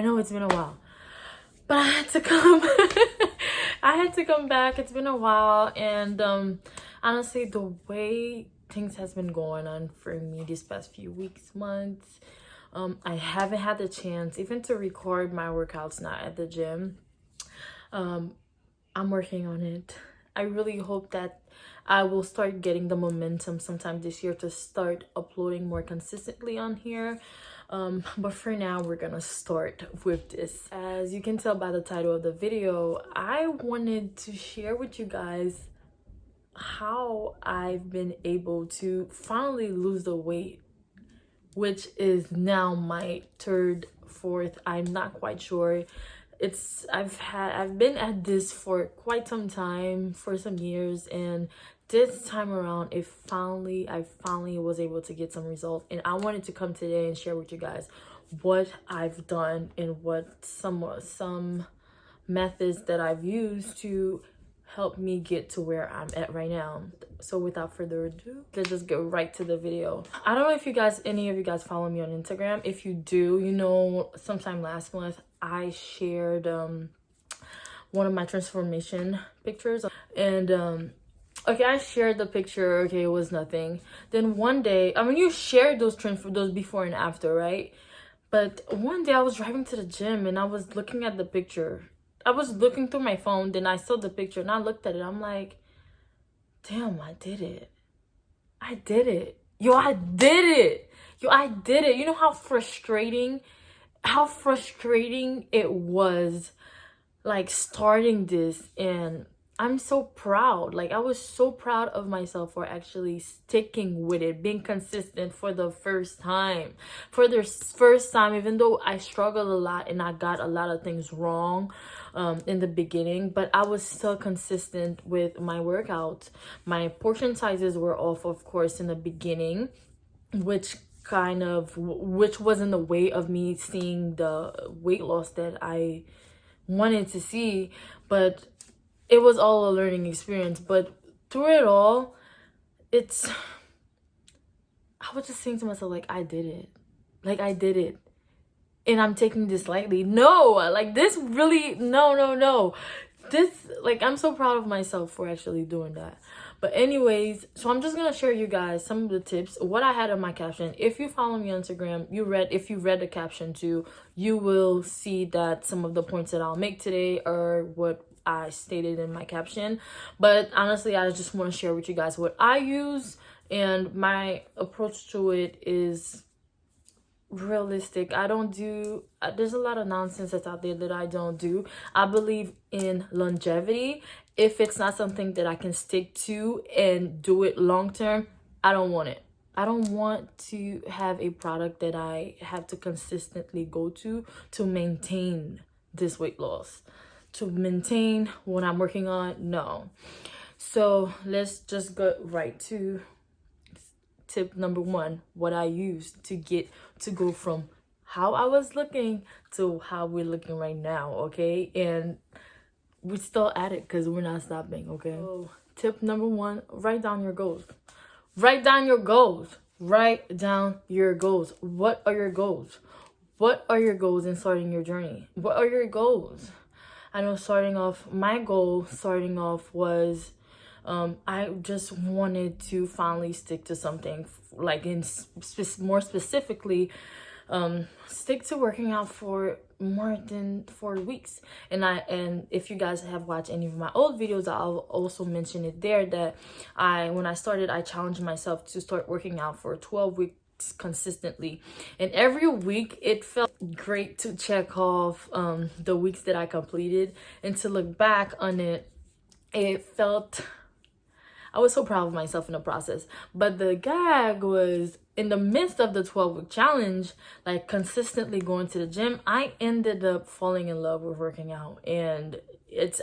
know it's been a while, but I had to come. I had to come back. It's been a while, and honestly, the way things has been going on for me these past few weeks, months, I haven't had the chance even to record my workouts now at the gym. I'm working on it. I really hope that I will start getting the momentum sometime this year to start uploading more consistently on here. But for now, we're gonna start with this. As you can tell by the title of the video, I wanted to share with you guys how I've been able to finally lose the weight, which is now my third, fourth, I'm not quite sure. I've been at this for quite some time, for some years, and this time around I finally was able to get some results, and I wanted to come today and share with you guys what I've done and what some methods that I've used to help me get to where I'm at right now. So without further ado, let's just get right to the video. I don't know if any of you guys follow me on Instagram. If you do, you know, sometime last month I shared one of my transformation pictures, and okay, I shared the picture. Okay, it was nothing. Then one day, I mean, you shared those before and after, right? But one day I was driving to the gym and I was looking at the picture. I was looking through my phone, then I saw the picture and I looked at it. I'm like, damn, I did it. I did it. Yo, I did it. Yo, I did it. You know how frustrating it was, like, starting this, and I'm so proud. Like, I was so proud of myself for actually sticking with it, being consistent for the first time. For the first time, even though I struggled a lot and I got a lot of things wrong in the beginning, but I was still consistent with my workouts. My portion sizes were off, of course, in the beginning, which was in the way of me seeing the weight loss that I wanted to see, but it was all a learning experience. But through it all, I was just saying to myself, like, I did it. Like, I did it. And I'm taking this lightly. No, like, this really, no. This, like, I'm so proud of myself for actually doing that. But anyways, so I'm just gonna share you guys some of the tips, what I had in my caption. If you follow me on Instagram, if you read the caption too, you will see that some of the points that I'll make today are what I stated in my caption. But honestly, I just want to share with you guys what I use, and my approach to it is realistic. There's a lot of nonsense that's out there that I don't do. I believe in longevity. If it's not something that I can stick to and do it long term, I don't want it. I don't want to have a product that I have to consistently go to maintain this weight loss, to maintain what I'm working on. No. So let's just go right to tip number one, what I used to go from how I was looking to how we're looking right now, okay? And we're still at it because we're not stopping, okay? So tip number one, write down your goals. Write down your goals. Write down your goals. What are your goals? What are your goals in starting your journey? What are your goals? I know my goal starting off was, I just wanted to finally stick to something, like more specifically, stick to working out for more than 4 weeks. And if you guys have watched any of my old videos, I'll also mention it there that when I started, I challenged myself to start working out for 12 weeks consistently, and every week it felt great to check off the weeks that I completed, and to look back on it, I was so proud of myself in the process. But the gag was, in the midst of the 12-week challenge, like consistently going to the gym, I ended up falling in love with working out, and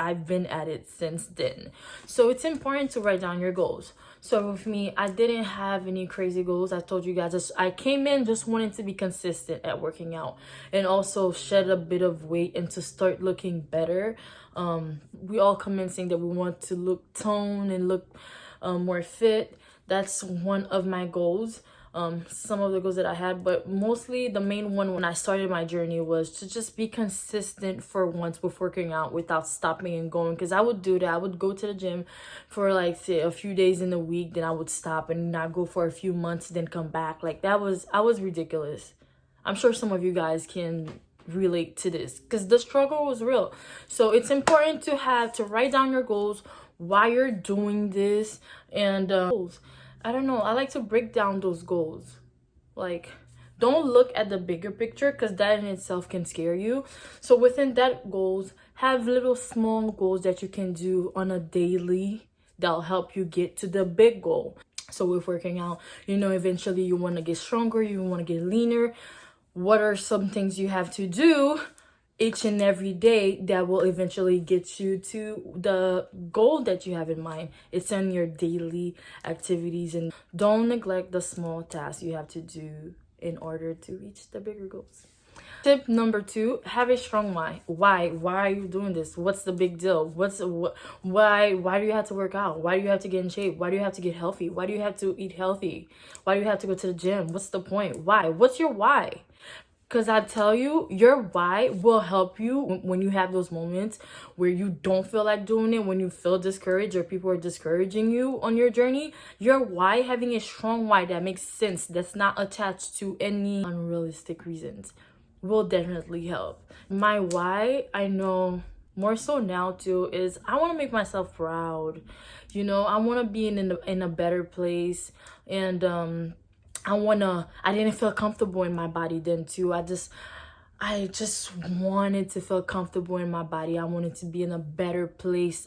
I've been at it since then. So it's important to write down your goals. So with me, I didn't have any crazy goals. I told you guys, I came in just wanting to be consistent at working out, and also shed a bit of weight and to start looking better. We all come in saying that we want to look toned and look more fit. That's one of my goals. some of the goals that I had, but mostly the main one when I started my journey was to just be consistent for once with working out without stopping and going. Because I would do that. I would go to the gym for like say a few days in the week, then I would stop and not go for a few months, then come back. Like I was ridiculous. I'm sure some of you guys can relate to this because the struggle was real. So it's important to write down your goals, why you're doing this, and goals. I don't know, I like to break down those goals. Like, don't look at the bigger picture because that in itself can scare you. So within that goals, have little small goals that you can do on a daily that'll help you get to the big goal. So with working out, you know, eventually you want to get stronger, you want to get leaner. What are some things you have to do each and every day that will eventually get you to the goal that you have in mind? It's in your daily activities, and don't neglect the small tasks you have to do in order to reach the bigger goals. Tip number 2, have a strong why. Why are you doing this? What's the big deal? Why do you have to work out? Why do you have to get in shape? Why do you have to get healthy? Why do you have to eat healthy? Why do you have to go to the gym? What's the point? Why? What's your why? Because I tell you, your why will help you when you have those moments where you don't feel like doing it, when you feel discouraged or people are discouraging you on your journey. Your why, having a strong why that makes sense, that's not attached to any unrealistic reasons, will definitely help. My why, I know more so now too, is I want to make myself proud. You know, I want to be in a better place, and I didn't feel comfortable in my body then too. I just wanted to feel comfortable in my body. I wanted to be in a better place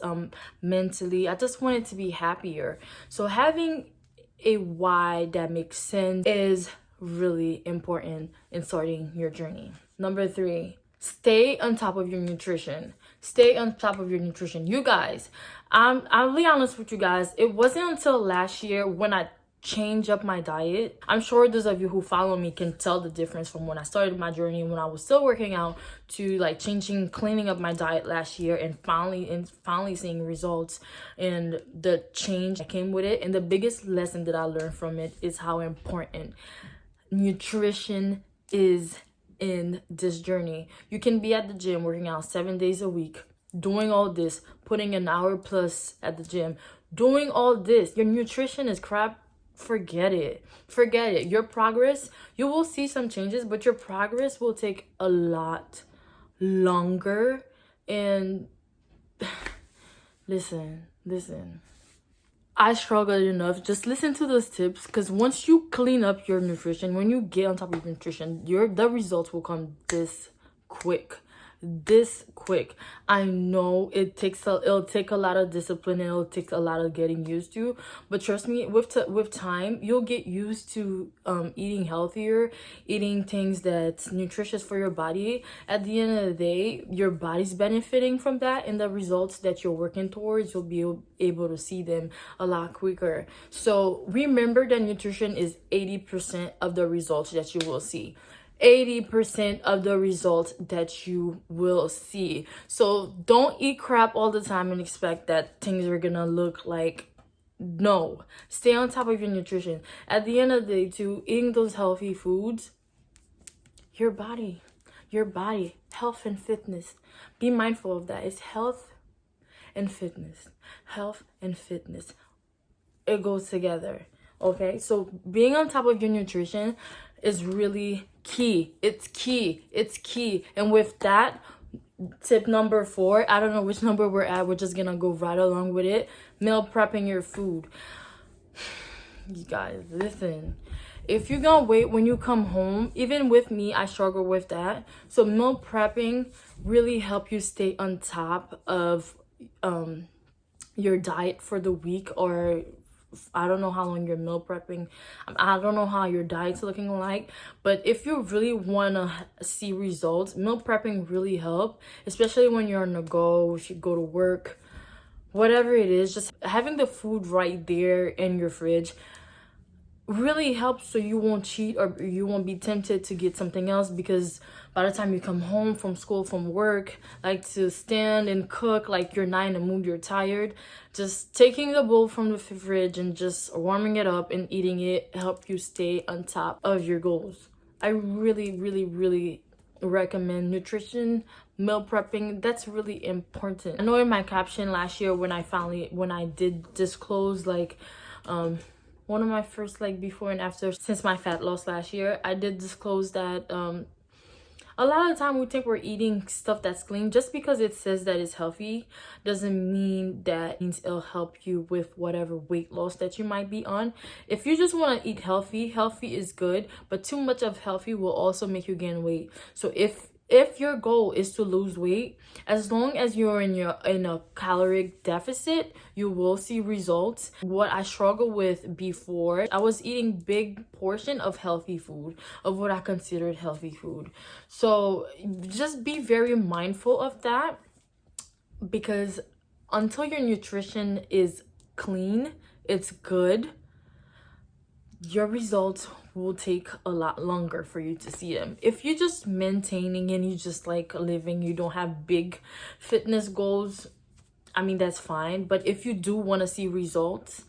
mentally. I just wanted to be happier. So having a why that makes sense is really important in starting your journey. Number 3, stay on top of your nutrition. Stay on top of your nutrition. You guys, I'll be honest with you guys. It wasn't until last year when I change up my diet. I'm sure those of you who follow me can tell the difference from when I started my journey when I was still working out to like cleaning up my diet last year and finally seeing results and the change that came with it. And the biggest lesson that I learned from it is how important nutrition is in this journey. You can be at the gym working out 7 days a week, doing all this, putting an hour plus at the gym, doing all this. Your nutrition is crap. Forget it. Your progress, you will see some changes, but your progress will take a lot longer. And listen, I struggled enough. Just listen to those tips, because once you clean up your nutrition, when you get on top of your nutrition, the results will come this quick. I know it'll take a lot of discipline, and it'll take a lot of getting used to, but trust me, with time you'll get used to eating healthier, eating things that's nutritious for your body. At the end of the day, your body's benefiting from that, and the results that you're working towards, you'll be able to see them a lot quicker. So remember that nutrition is 80% of the results that you will see. 80% of the results that you will see. So don't eat crap all the time and expect that things are gonna look like. No, stay on top of your nutrition. At the end of the day too, eating those healthy foods, your body, health and fitness, be mindful of that. It's health and fitness. It goes together. Okay, so being on top of your nutrition is really key. It's key. And with that, tip number 4, I don't know which number we're at, we're just gonna go right along with it. Meal prepping your food. You guys, listen, if you're gonna wait when you come home, even with me, I struggle with that. So meal prepping really help you stay on top of your diet for the week, or I don't know how long you're meal prepping. I don't know how your diet's looking like, but if you really want to see results, meal prepping really help, especially when you're on the go, if you go to work, whatever it is. Just having the food right there in your fridge really helps so you won't cheat or you won't be tempted to get something else, because by the time you come home from school, from work, like to stand and cook, like you're not in the mood, you're tired. Just taking the bowl from the fridge and just warming it up and eating it help you stay on top of your goals. I really, really, really recommend nutrition, meal prepping. That's really important. I know in my caption last year when I did disclose like one of my first like before and after since my fat loss last year, I did disclose that a lot of the time we think we're eating stuff that's clean. Just because it says that it's healthy doesn't mean that it'll help you with whatever weight loss that you might be on. If you just want to eat healthy, healthy is good, but too much of healthy will also make you gain weight. So if your goal is to lose weight, as long as you're in a caloric deficit, you will see results. What I struggled with before, I was eating big portion of healthy food, of what I considered healthy food. So just be very mindful of that, because until your nutrition is clean, it's good, your results will take a lot longer for you to see them. If you're just maintaining and you just like living, you don't have big fitness goals, I mean, that's fine. But if you do want to see results,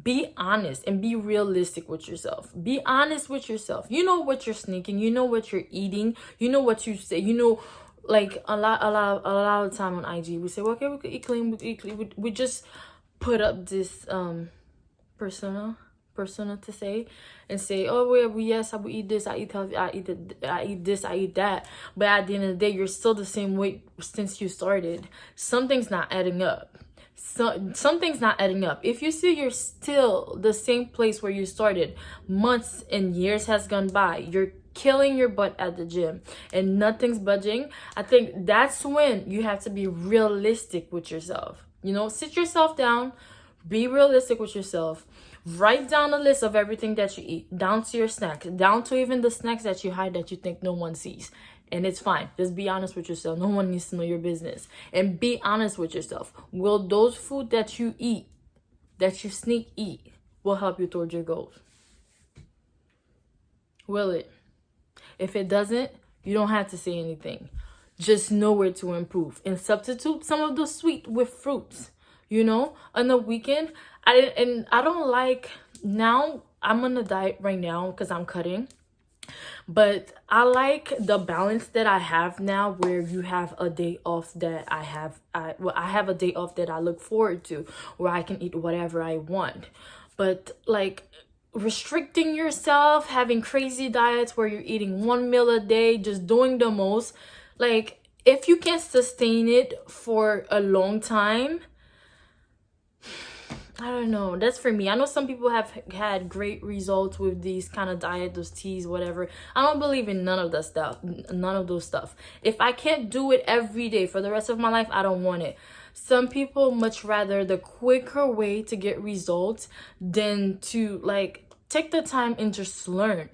be honest and be realistic with yourself. Be honest with yourself. You know what you're sneaking, you know what you're eating, you know what you say, you know. Like a lot of the time on IG we say, well, okay, we could eat clean, we could eat clean. We just put up this persona to say and say, oh well, yes, I will eat this, I eat healthy, I eat this, I eat that. But at the end of the day, you're still the same weight since you started. Something's not adding up. Something's not adding up. If you see you're still the same place where you started, months and years has gone by, you're killing your butt at the gym and nothing's budging, I think that's when you have to be realistic with yourself. You know, sit yourself down, be realistic with yourself. Write down a list of everything that you eat, down to your snacks, down to even the snacks that you hide that you think no one sees. And it's fine. Just be honest with yourself. No one needs to know your business. And be honest with yourself. Will those food that you eat, that you sneak eat, will help you towards your goals? Will it? If it doesn't, you don't have to say anything. Just know where to improve and substitute some of the sweet with fruits. You know, on the weekend, I don't like, now I'm on a diet right now because I'm cutting, but I like the balance that I have now, where you have a day off that I have a day off that I look forward to, where I can eat whatever I want. But like restricting yourself, having crazy diets where you're eating one meal a day, just doing the most, like if you can't sustain it for a long time, I don't know. That's for me. I know some people have had great results with these kind of diet, those teas, whatever. I don't believe in none of that stuff. None of those stuff. If I can't do it every day for the rest of my life, I don't want it. Some people much rather the quicker way to get results than to like take the time and just learn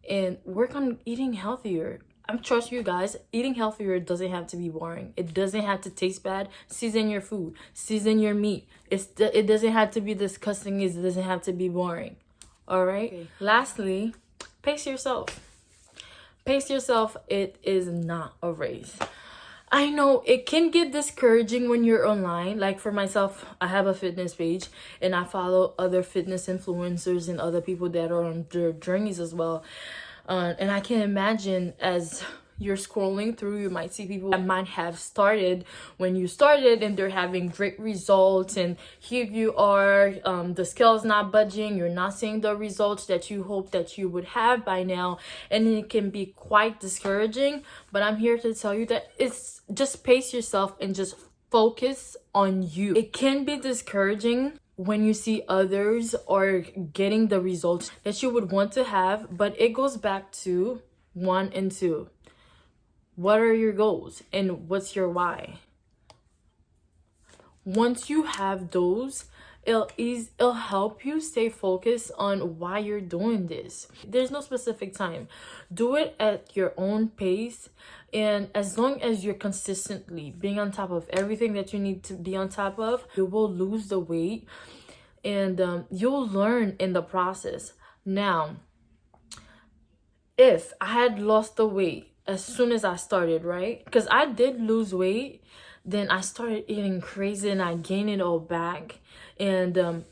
and work on eating healthier. I'm trust you guys, eating healthier doesn't have to be boring. It doesn't have to taste bad. Season your food, season your meat. It doesn't have to be disgusting. It doesn't have to be boring. All right. Okay. Lastly, pace yourself. Pace yourself. It is not a race. I know it can get discouraging when you're online. Like for myself, I have a fitness page and I follow other fitness influencers and other people that are on their journeys as well. And I can imagine as you're scrolling through, you might see people that might have started when you started and they're having great results, and here you are, the scale's not budging, you're not seeing the results that you hope that you would have by now, and it can be quite discouraging. But I'm here to tell you that it's just pace yourself and just focus on you. It can be discouraging when you see others are getting the results that you would want to have, but it goes back to 1 and 2. What are your goals and what's your why? Once you have those, it'll help you stay focused on why you're doing this. There's no specific time. Do it at your own pace, and as long as you're consistently being on top of everything that you need to be on top of, you will lose the weight and you'll learn in the process. Now, if I had lost the weight as soon as I started, right? Because I did lose weight, then I started eating crazy and I gained it all back. And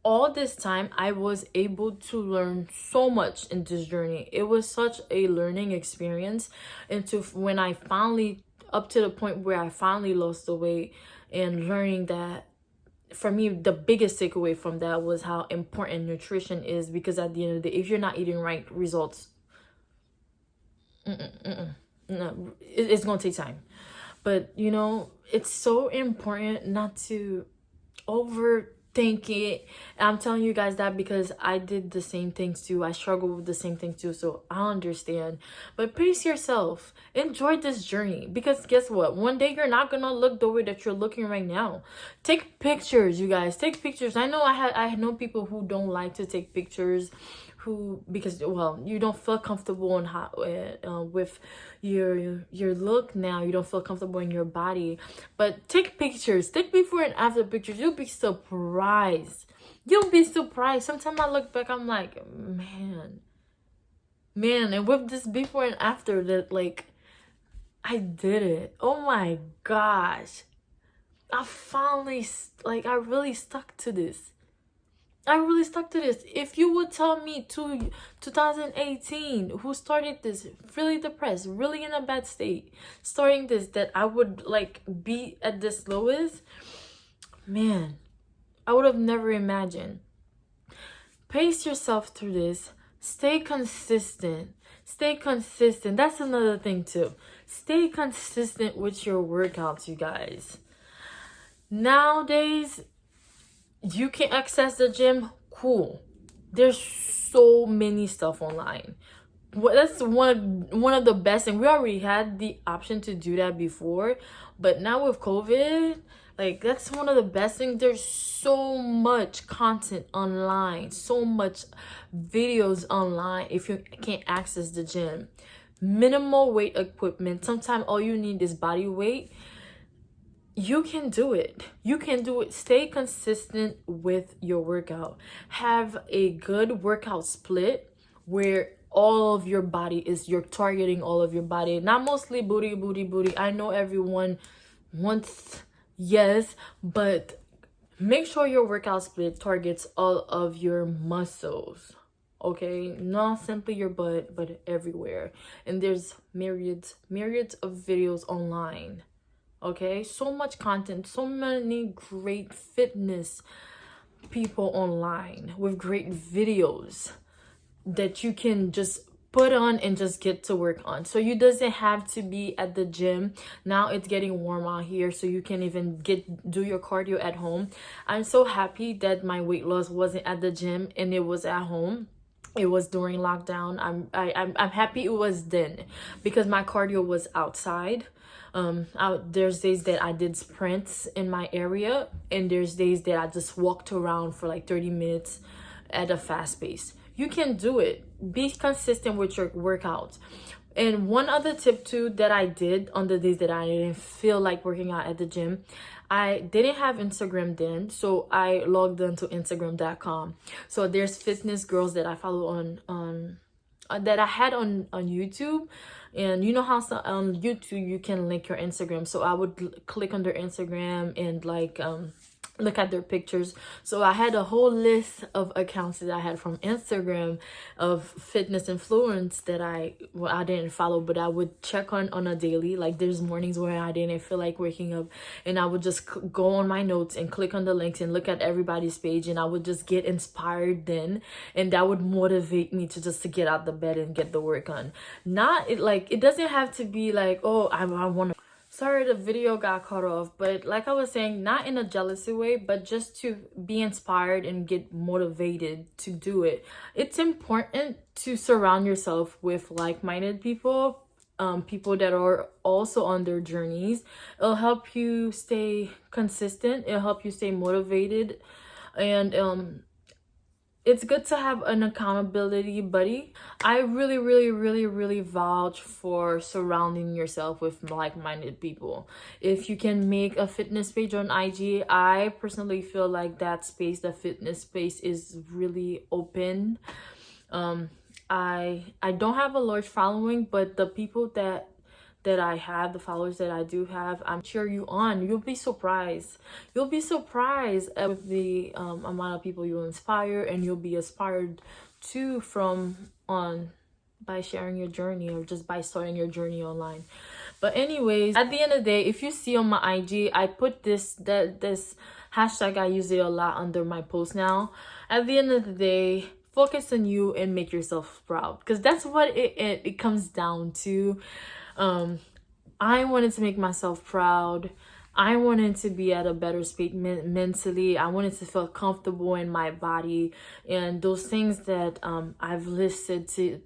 all this time, I was able to learn so much in this journey. It was such a learning experience. And to when I finally, up to the point where I finally lost the weight, and learning that, for me, the biggest takeaway from that was how important nutrition is, because at the end of the day, if you're not eating right, results, no, it's gonna take time. But you know, it's so important not to overthink it. And I'm telling you guys that because I did the same things too. I struggled with the same thing too, so I understand. But pace yourself, enjoy this journey, because guess what, one day you're not gonna look the way that you're looking right now. Take pictures, you guys, take pictures. I know I know people who don't like to take pictures, who, because, well, you don't feel comfortable in how with your look now. You don't feel comfortable in your body, but take pictures, take before and after pictures. You'll be surprised. You'll be surprised. Sometimes I look back, I'm like, man, and with this before and after, that, like, I did it. Oh my gosh, I finally, like, I really stuck to this. I really stuck to this. If you would tell me 2018, who started this, really depressed, really in a bad state, starting this, that I would, like, be at this lowest, man, I would have never imagined. Pace yourself through this. Stay consistent. Stay consistent. That's another thing too. Stay consistent with your workouts, you guys. Nowadays, you can access the gym, cool. There's so many stuff online. Well, that's one of the best, and we already had the option to do that before, but now with COVID, like, that's one of the best things. There's so much content online, so much videos online if you can't access the gym. Minimal weight equipment. Sometimes all you need is body weight. You can do it. You can do it. Stay consistent with your workout. Have a good workout split where all of your body is, you're targeting all of your body, not mostly booty. I know everyone wants, yes, but make sure your workout split targets all of your muscles. Okay, not simply your butt, but everywhere. And there's myriads of videos online. Okay, so much content, so many great fitness people online with great videos that you can just put on and just get to work on. So you doesn't have to be at the gym. Now it's getting warm out here, so you can even do your cardio at home. I'm so happy that my weight loss wasn't at the gym and it was at home. It was during lockdown. I'm happy it was then, because my cardio was outside. There's days that I did sprints in my area, and there's days that I just walked around for like 30 minutes at a fast pace. You can do it. Be consistent with your workouts. And one other tip too that I did on the days that I didn't feel like working out at the gym, I didn't have Instagram then, so I logged into Instagram.com. So there's fitness girls that I follow on that I had on YouTube. And you know how on YouTube you can link your Instagram, so I would click on their Instagram and like look at their pictures. So I had a whole list of accounts that I had from Instagram of fitness influence that I didn't follow, but I would check on a daily. Like, there's mornings where I didn't feel like waking up, and I would just go on my notes and click on the links and look at everybody's page, and I would just get inspired then, and that would motivate me to get out the bed and get the work on. It doesn't have to be like, oh, I want to. Sorry, the video got cut off, but like I was saying, not in a jealousy way, but just to be inspired and get motivated to do it. It's important to surround yourself with like-minded people, people that are also on their journeys. It'll help you stay consistent. It'll help you stay motivated, and it's good to have an accountability buddy. I really, really, really, really vouch for surrounding yourself with like-minded people. If you can make a fitness page on IG, I personally feel like that space, the fitness space, is really open. I don't have a large following, but the people that I have, the followers that I do have, I'm cheer you on. You'll be surprised. You'll be surprised with the amount of people you inspire, and you'll be inspired too from on by sharing your journey or just by starting your journey online. But anyways, at the end of the day, if you see on my IG, I put this hashtag, I use it a lot under my post now. At the end of the day, focus on you and make yourself proud, because that's what it comes down to. I wanted to make myself proud. I wanted to be at a better space mentally. I wanted to feel comfortable in my body, and those things that I've listed to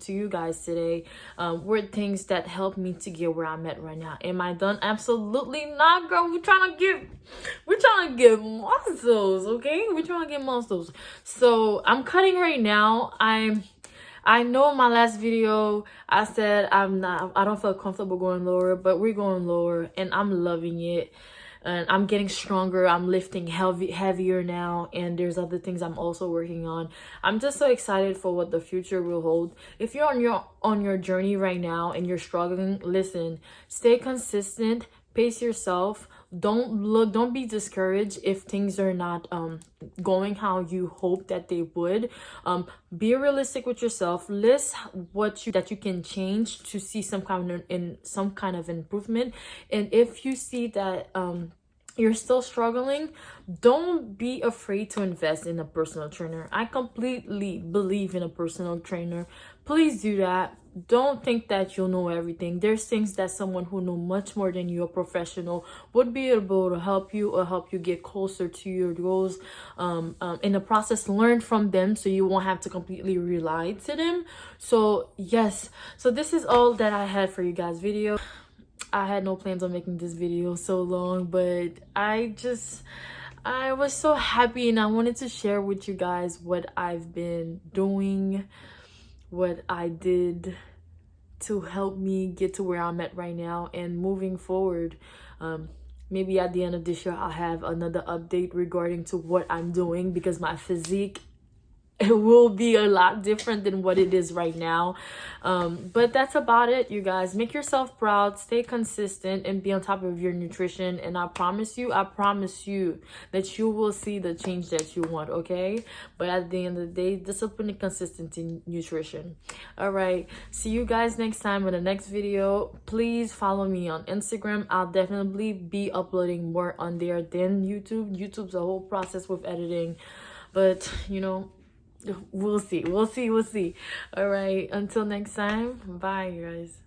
you guys today were things that helped me to get where I'm at right now. Am I done? Absolutely not, girl. We're trying to get muscles, okay? We're trying to get muscles. So I'm cutting right now. I know in my last video I said I don't feel comfortable going lower, but we're going lower and I'm loving it. And I'm getting stronger. I'm lifting heavier now, and there's other things I'm also working on. I'm just so excited for what the future will hold. If you're on your journey right now and you're struggling, listen, stay consistent, pace yourself. Don't be discouraged if things are not going how you hope that they would. Be realistic with yourself. List that you can change to see some kind of improvement. And if you see that you're still struggling, don't be afraid to invest in a personal trainer. I completely believe in a personal trainer. Please do that. Don't think that you'll know everything. There's things that someone who knows much more than you, a professional, would be able to help you or help you get closer to your goals. In the process, learn from them so you won't have to completely rely to them. So yes, so this is all that I had for you guys video. I had no plans on making this video so long, but I was so happy and I wanted to share with you guys what I've been doing, what I did to help me get to where I'm at right now and moving forward. Maybe at the end of this year I'll have another update regarding to what I'm doing, because my physique, it will be a lot different than what it is right now. But that's about it, you guys. Make yourself proud, stay consistent, and be on top of your nutrition. And I promise you that you will see the change that you want, okay? But at the end of the day, discipline and consistency in nutrition. All right, see you guys next time in the next video. Please follow me on Instagram. I'll definitely be uploading more on there than YouTube. YouTube's a whole process with editing, but you know, we'll see. All right, until next time, bye, you guys.